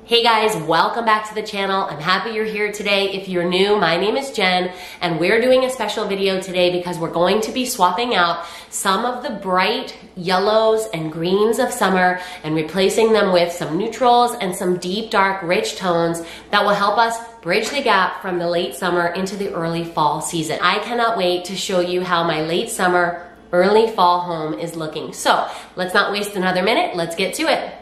Hey guys, welcome back to the channel. I'm happy you're here today. If you're new, my name is Jen, and we're doing a special video today because we're going to be swapping out some of the bright yellows and greens of summer and replacing them with some neutrals and some deep, dark, rich tones that will help us bridge the gap from the late summer into the early fall season. I cannot wait to show you how my late summer, early fall home is looking. So let's not waste another minute. Let's get to it.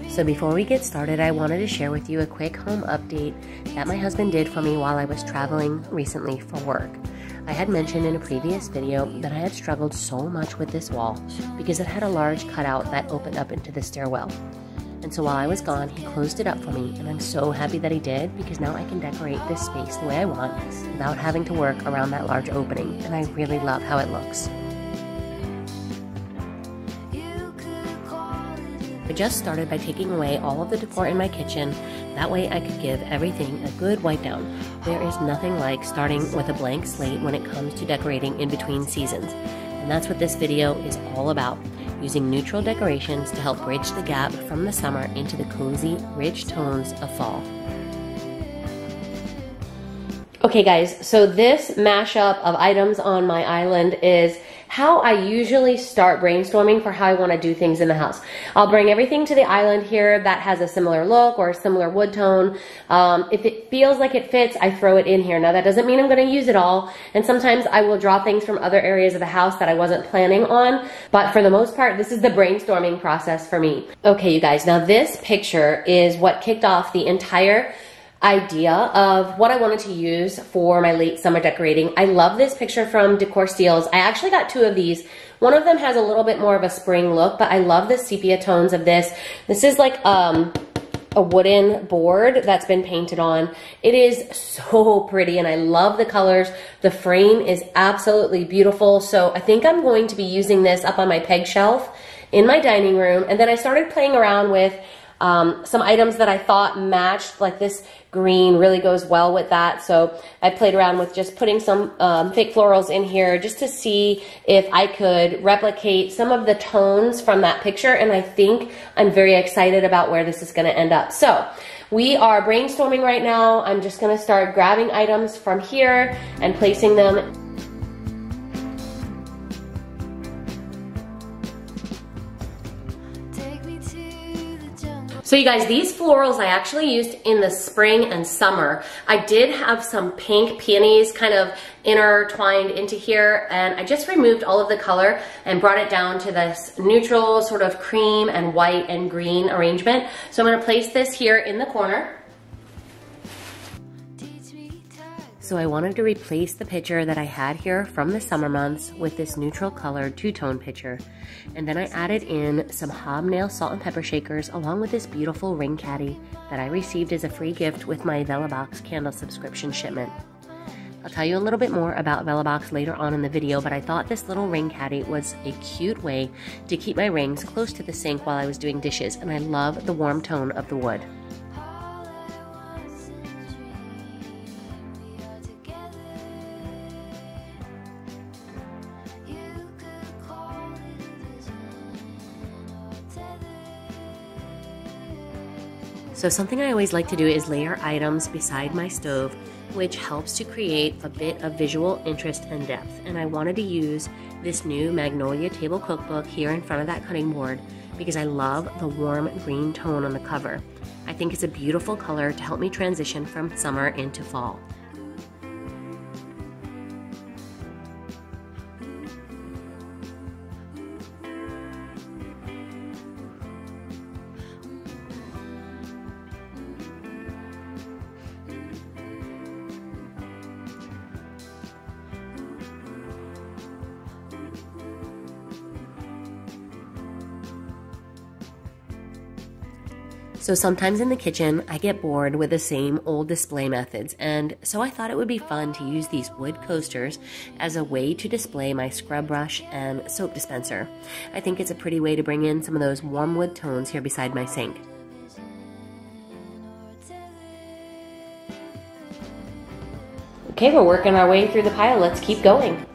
So before we get started, I wanted to share with you a quick home update that my husband did for me while I was traveling recently for work. I had mentioned in a previous video that I had struggled so much with this wall because it had a large cutout that opened up into the stairwell. And so while I was gone, he closed it up for me, and I'm so happy that he did because now I can decorate this space the way I want without having to work around that large opening, and I really love how it looks. I just started by taking away all of the decor in my kitchen. That way I could give everything a good wipe down. There is nothing like starting with a blank slate when it comes to decorating in between seasons. And that's what this video is all about, using neutral decorations to help bridge the gap from the summer into the cozy, rich tones of fall. Okay guys, so this mashup of items on my island is how I usually start brainstorming for how I want to do things in the house. I'll bring everything to the island here that has a similar look or a similar wood tone. If it feels like it fits, I throw it in here. Now that doesn't mean I'm going to use it all, and sometimes I will draw things from other areas of the house that I wasn't planning on, but for the most part, this is the brainstorming process for me. Okay, you guys, now this picture is what kicked off the entire idea of what I wanted to use for my late summer decorating. I love this picture from Decor Steals. I actually got two of these. One of them has a little bit more of a spring look, but I love the sepia tones of this. This is like a wooden board that's been painted on. It is so pretty and I love the colors. The frame is absolutely beautiful. So I think I'm going to be using this up on my peg shelf in my dining room. And then I started playing around with some items that I thought matched, like this green really goes well with that. So I played around with just putting some fake florals in here just to see if I could replicate some of the tones from that picture. And I think I'm very excited about where this is going to end up. So we are brainstorming right now. I'm just going to start grabbing items from here and placing them. So you guys, these florals I actually used in the spring and summer. I did have some pink peonies kind of intertwined into here, and I just removed all of the color and brought it down to this neutral sort of cream and white and green arrangement. So I'm going to place this here in the corner. So I wanted to replace the picture that I had here from the summer months with this neutral colored two-tone picture. And then I added in some hobnail salt and pepper shakers along with this beautiful ring caddy that I received as a free gift with my Velobox candle subscription shipment. I'll tell you a little bit more about Velobox later on in the video, but I thought this little ring caddy was a cute way to keep my rings close to the sink while I was doing dishes, and I love the warm tone of the wood. So something I always like to do is layer items beside my stove, which helps to create a bit of visual interest and depth. And I wanted to use this new Magnolia Table Cookbook here in front of that cutting board because I love the warm green tone on the cover. I think it's a beautiful color to help me transition from summer into fall. So sometimes in the kitchen, I get bored with the same old display methods, and so I thought it would be fun to use these wood coasters as a way to display my scrub brush and soap dispenser. I think it's a pretty way to bring in some of those warm wood tones here beside my sink. Okay, we're working our way through the pile. Let's keep going.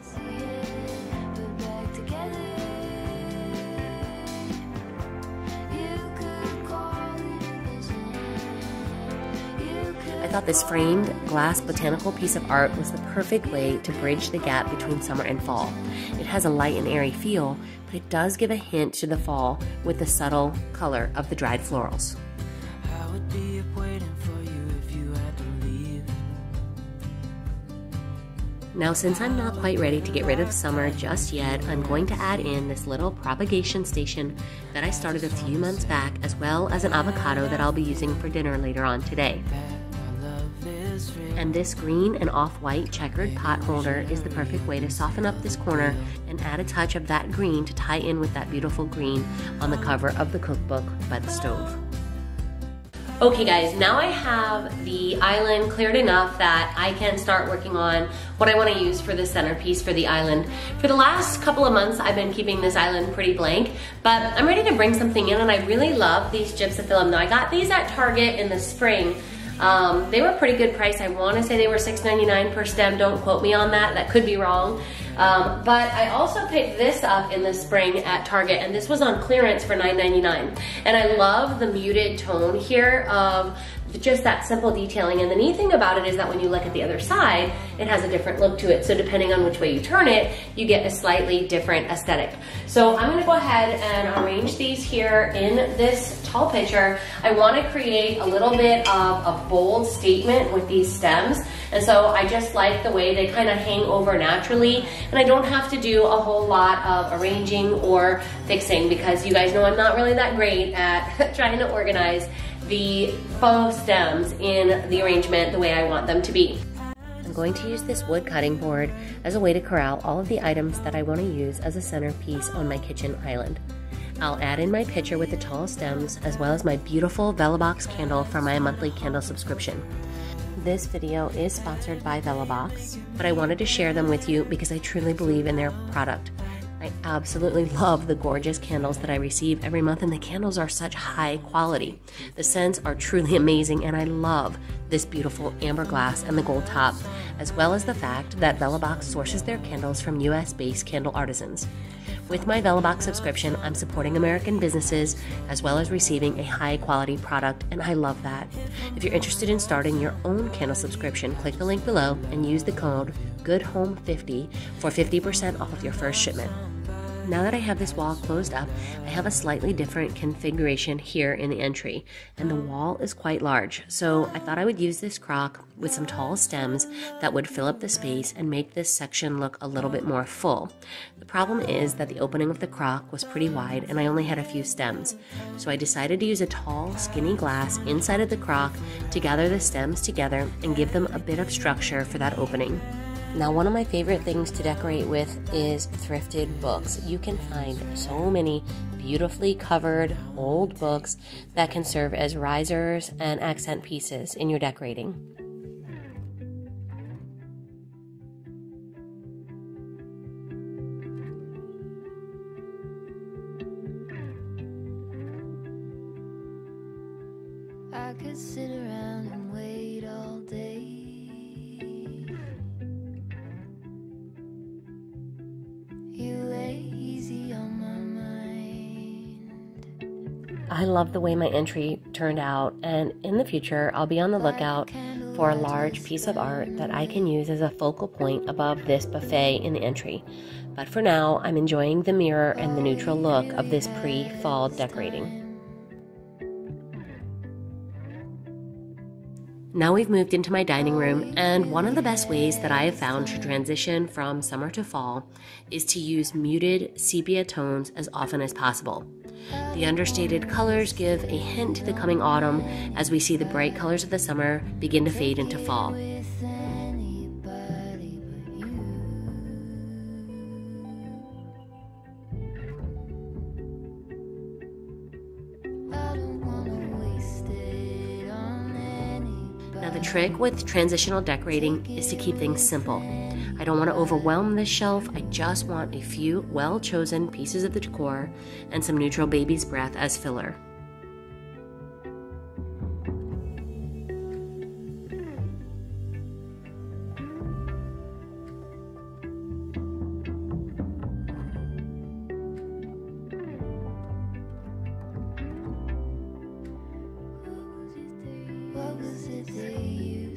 thought this framed glass botanical piece of art was the perfect way to bridge the gap between summer and fall. It has a light and airy feel, but it does give a hint to the fall with the subtle color of the dried florals. I would be up waiting for you if you had to leave. Now, since I'm not quite ready to get rid of summer just yet, I'm going to add in this little propagation station that I started a few months back, as well as an avocado that I'll be using for dinner later on today. And this green and off-white checkered pot holder is the perfect way to soften up this corner and add a touch of that green to tie in with that beautiful green on the cover of the cookbook by the stove. Okay guys, now I have the island cleared enough that I can start working on what I want to use for the centerpiece for the island. For the last couple of months, I've been keeping this island pretty blank, but I'm ready to bring something in, and I really love these gypsophilim. Now I got these at Target in the spring. They were a pretty good price. I want to say they were $6.99 per stem. Don't quote me on that. That could be wrong. But I also picked this up in the spring at Target, and this was on clearance for $9.99. And I love the muted tone here of just that simple detailing. And the neat thing about it is that when you look at the other side, it has a different look to it. So depending on which way you turn it, you get a slightly different aesthetic. So I'm gonna go ahead and arrange these here in this tall picture. I wanna create a little bit of a bold statement with these stems. And so I just like the way they kind of hang over naturally, and I don't have to do a whole lot of arranging or fixing, because you guys know I'm not really that great at trying to organize the faux stems in the arrangement the way I want them to be. I'm going to use this wood cutting board as a way to corral all of the items that I want to use as a centerpiece on my kitchen island. I'll add in my pitcher with the tall stems, as well as my beautiful Velobox candle from my monthly candle subscription. This video is sponsored by Velobox, but I wanted to share them with you because I truly believe in their product. I absolutely love the gorgeous candles that I receive every month, and the candles are such high quality. The scents are truly amazing, and I love this beautiful amber glass and the gold top, as well as the fact that Velobox sources their candles from US-based candle artisans. With my Velobox subscription, I'm supporting American businesses as well as receiving a high-quality product, and I love that. If you're interested in starting your own candle subscription, click the link below and use the code GOODHOME50 for 50% off of your first shipment. Now that I have this wall closed up, I have a slightly different configuration here in the entry, and the wall is quite large, so I thought I would use this crock with some tall stems that would fill up the space and make this section look a little bit more full. The problem is that the opening of the crock was pretty wide and I only had a few stems, so I decided to use a tall, skinny glass inside of the crock to gather the stems together and give them a bit of structure for that opening. Now, one of my favorite things to decorate with is thrifted books. You can find so many beautifully covered old books that can serve as risers and accent pieces in your decorating. I could sit around and wait all day. You lay easy on my mind. I love the way my entry turned out, and in the future I'll be on the lookout for a large piece of art that I can use as a focal point above this buffet in the entry. But for now, I'm enjoying the mirror and the neutral look of this pre-fall decorating. Now we've moved into my dining room, and one of the best ways that I have found to transition from summer to fall is to use muted sepia tones as often as possible. The understated colors give a hint to the coming autumn as we see the bright colors of the summer begin to fade into fall. Now the trick with transitional decorating is to keep things simple. I don't want to overwhelm this shelf. I just want a few well-chosen pieces of the decor and some neutral baby's breath as filler. What was it that you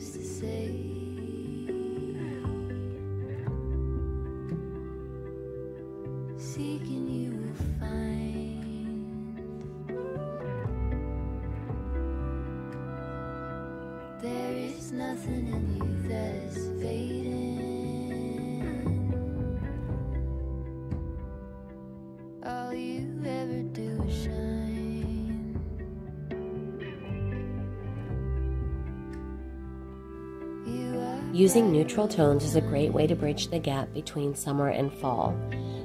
There's nothing in you that is fading. All you ever do is shine. You are Using neutral tones is a great way to bridge the gap between summer and fall.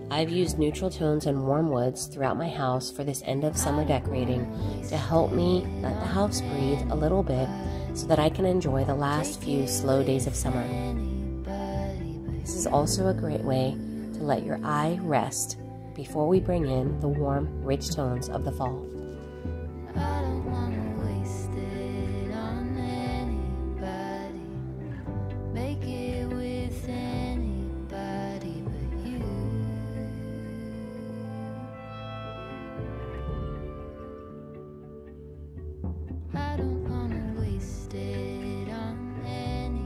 I've used neutral tones and warm woods throughout my house for this end of summer decorating to help me let the house breathe a little bit so that I can enjoy the last few slow days of summer. This is also a great way to let your eye rest before we bring in the warm, rich tones of the fall. I don't wanna waste it on anybody. Make it with anybody but you. I don't wanna waste it on anybody.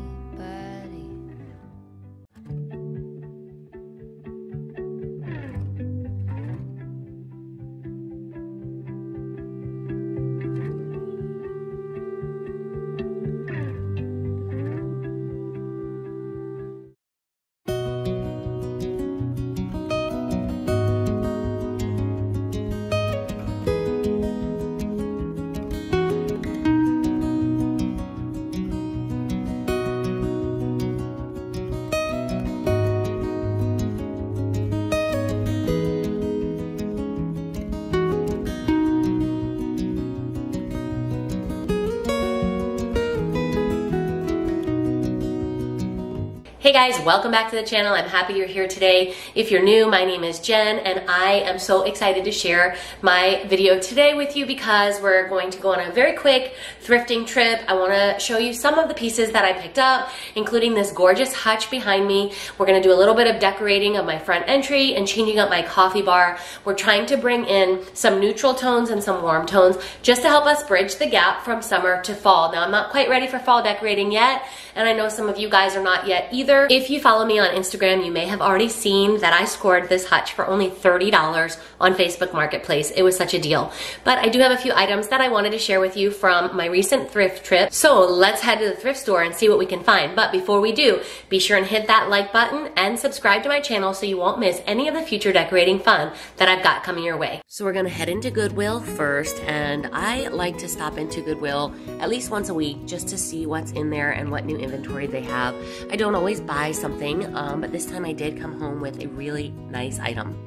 Hey guys, welcome back to the channel. I'm happy you're here today. If you're new, my name is Jen and I am so excited to share my video today with you because we're going to go on a very quick thrifting trip. I want to show you some of the pieces that I picked up, including this gorgeous hutch behind me. We're going to do a little bit of decorating of my front entry and changing up my coffee bar. We're trying to bring in some neutral tones and some warm tones just to help us bridge the gap from summer to fall. Now, I'm not quite ready for fall decorating yet, and I know some of you guys are not yet either. If you follow me on Instagram, you may have already seen that I scored this hutch for only $30 on Facebook Marketplace. It was such a deal. But I do have a few items that I wanted to share with you from my recent thrift trip. So let's head to the thrift store and see what we can find. But before we do, be sure and hit that like button and subscribe to my channel so you won't miss any of the future decorating fun that I've got coming your way. So we're gonna head into Goodwill first, and I like to stop into Goodwill at least once a week just to see what's in there and what new inventory they have. I don't always buy something, but this time I did come home with a really nice item.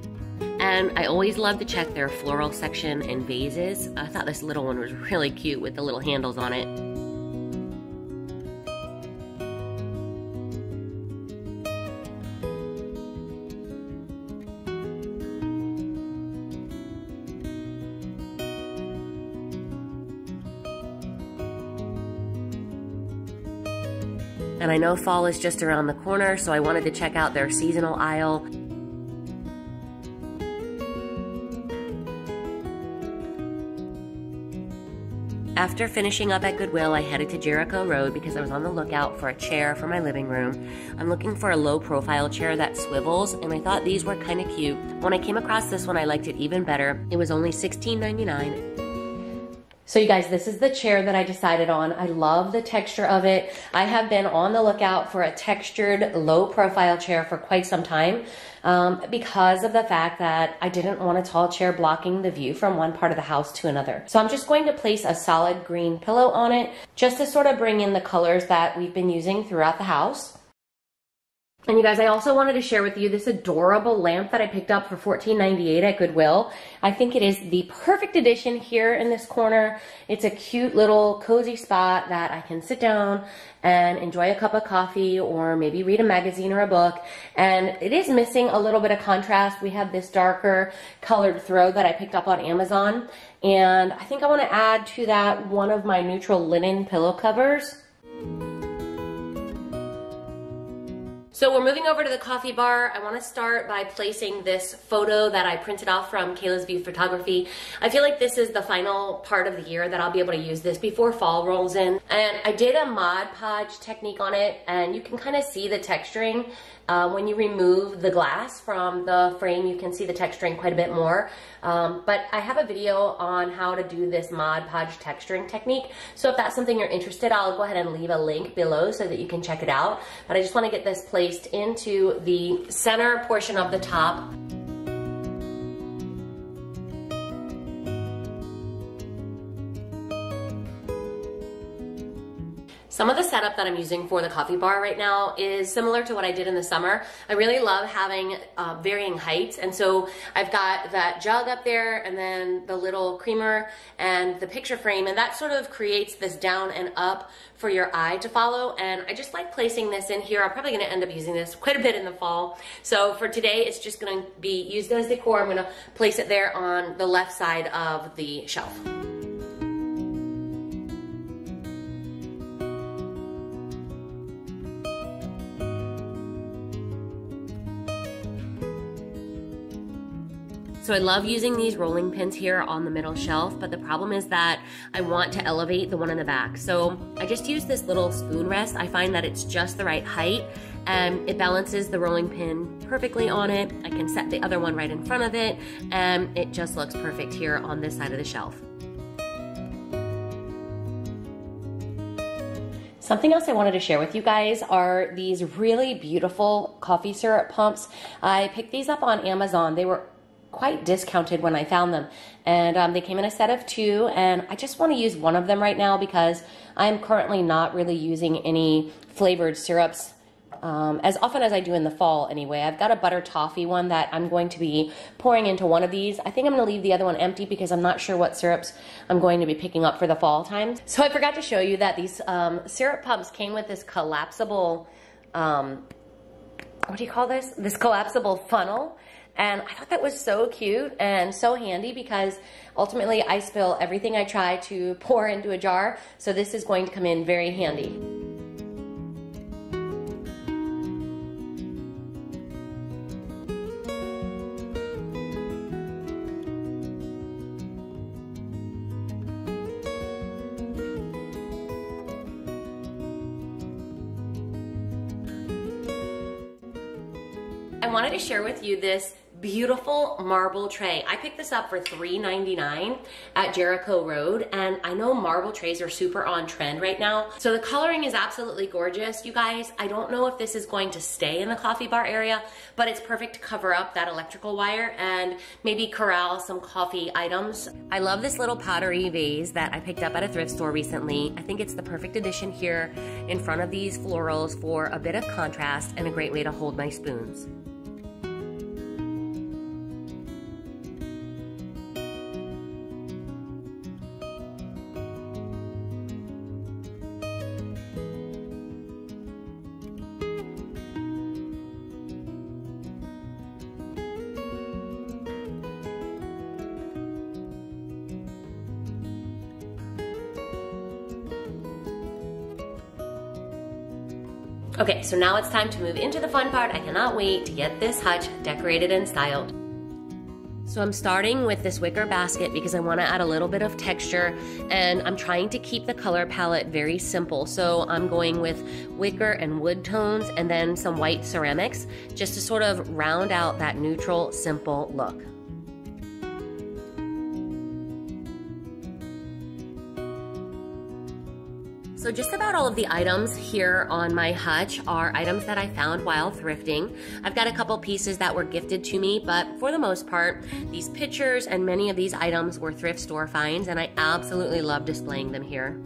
And I always love to check their floral section and vases. I thought this little one was really cute with the little handles on it. And I know fall is just around the corner, so I wanted to check out their seasonal aisle. After finishing up at Goodwill, I headed to Jericho Road because I was on the lookout for a chair for my living room. I'm looking for a low profile chair that swivels, and I thought these were kind of cute. When I came across this one, I liked it even better. It was only $16.99. So you guys, this is the chair that I decided on. I love the texture of it. I have been on the lookout for a textured low profile chair for quite some time because of the fact that I didn't want a tall chair blocking the view from one part of the house to another. So I'm just going to place a solid green pillow on it just to sort of bring in the colors that we've been using throughout the house. And you guys, I also wanted to share with you this adorable lamp that I picked up for $14.98 at Goodwill. I think it is the perfect addition here in this corner. It's a cute little cozy spot that I can sit down and enjoy a cup of coffee or maybe read a magazine or a book. And it is missing a little bit of contrast. We have this darker colored throw that I picked up on Amazon. And I think I want to add to that one of my neutral linen pillow covers. So we're moving over to the coffee bar. I want to start by placing this photo that I printed off from Kayla's View Photography. I feel like this is the final part of the year that I'll be able to use this before fall rolls in. And I did a Mod Podge technique on it, and you can kind of see the texturing When you remove the glass from the frame, you can see the texturing quite a bit more. But I have a video on how to do this Mod Podge texturing technique. So if that's something you're interested, I'll go ahead and leave a link below so that you can check it out. But I just want to get this placed into the center portion of the top. Some of the setup that I'm using for the coffee bar right now is similar to what I did in the summer. I really love having varying heights, and so I've got that jug up there and then the little creamer and the picture frame, and that sort of creates this down and up for your eye to follow. And I just like placing this in here. I'm probably gonna end up using this quite a bit in the fall. So for today, it's just gonna be used as decor. I'm gonna place it there on the left side of the shelf. So I love using these rolling pins here on the middle shelf, but the problem is that I want to elevate the one in the back. So I just use this little spoon rest. I find that it's just the right height and it balances the rolling pin perfectly on it. I can set the other one right in front of it and it just looks perfect here on this side of the shelf. Something else I wanted to share with you guys are these really beautiful coffee syrup pumps. I picked these up on Amazon. They were quite discounted when I found them, and they came in a set of 2, and I just want to use one of them right now because I'm currently not really using any flavored syrups as often as I do in the fall anyway. I've got a butter toffee one that I'm going to be pouring into one of these. I think I'm going to leave the other one empty because I'm not sure what syrups I'm going to be picking up for the fall times. So I forgot to show you that these syrup pumps came with this collapsible, what do you call this? This collapsible funnel. And I thought that was so cute and so handy because ultimately I spill everything I try to pour into a jar. So this is going to come in very handy. I wanted to share with you this beautiful marble tray. I picked this up for $3.99 at Jericho Road, and I know marble trays are super on trend right now. So the coloring is absolutely gorgeous, you guys. I don't know if this is going to stay in the coffee bar area, but it's perfect to cover up that electrical wire and maybe corral some coffee items. I love this little pottery vase that I picked up at a thrift store recently. I think it's the perfect addition here in front of these florals for a bit of contrast and a great way to hold my spoons. Okay, so now it's time to move into the fun part. I cannot wait to get this hutch decorated and styled. So I'm starting with this wicker basket because I want to add a little bit of texture, and I'm trying to keep the color palette very simple. So I'm going with wicker and wood tones and then some white ceramics just to sort of round out that neutral, simple look. So just about all of the items here on my hutch are items that I found while thrifting. I've got a couple pieces that were gifted to me, but for the most part, these pictures and many of these items were thrift store finds, and I absolutely love displaying them here.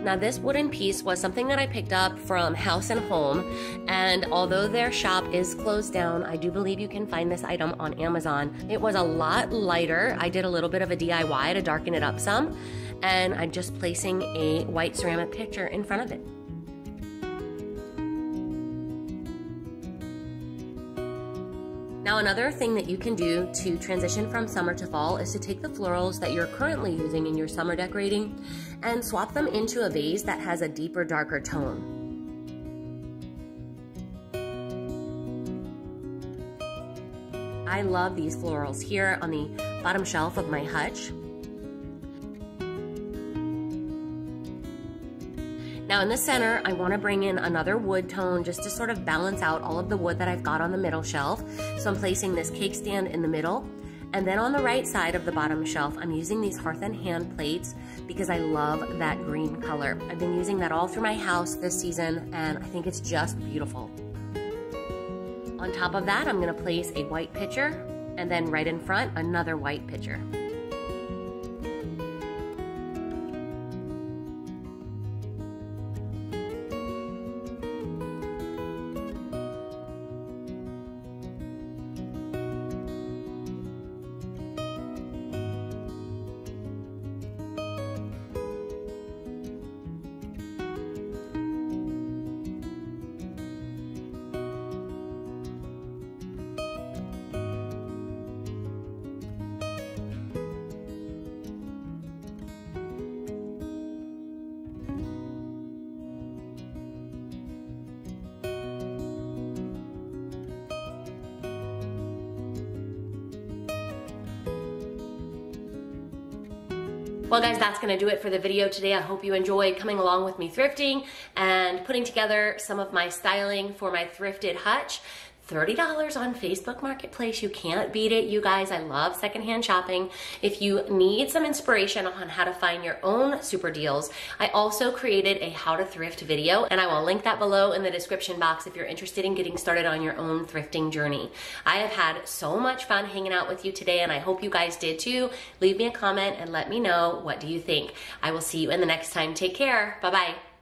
Now this wooden piece was something that I picked up from House and Home, and although their shop is closed down, I do believe you can find this item on Amazon. It was a lot lighter. I did a little bit of a DIY to darken it up some, and I'm just placing a white ceramic picture in front of it. Now another thing that you can do to transition from summer to fall is to take the florals that you're currently using in your summer decorating and swap them into a vase that has a deeper, darker tone. I love these florals here on the bottom shelf of my hutch. Now in the center, I want to bring in another wood tone just to sort of balance out all of the wood that I've got on the middle shelf. So I'm placing this cake stand in the middle. And then on the right side of the bottom shelf, I'm using these hearth and hand plates because I love that green color. I've been using that all through my house this season, and I think it's just beautiful. On top of that, I'm gonna place a white pitcher, and then right in front, another white pitcher. Well guys, that's gonna do it for the video today. I hope you enjoyed coming along with me thrifting and putting together some of my styling for my thrifted hutch. $30 on Facebook Marketplace. You can't beat it, you guys. I love secondhand shopping. If you need some inspiration on how to find your own super deals, I also created a how to thrift video, and I will link that below in the description box if you're interested in getting started on your own thrifting journey. I have had so much fun hanging out with you today, and I hope you guys did too. Leave me a comment and let me know, what do you think? I will see you in the next time. Take care. Bye-bye.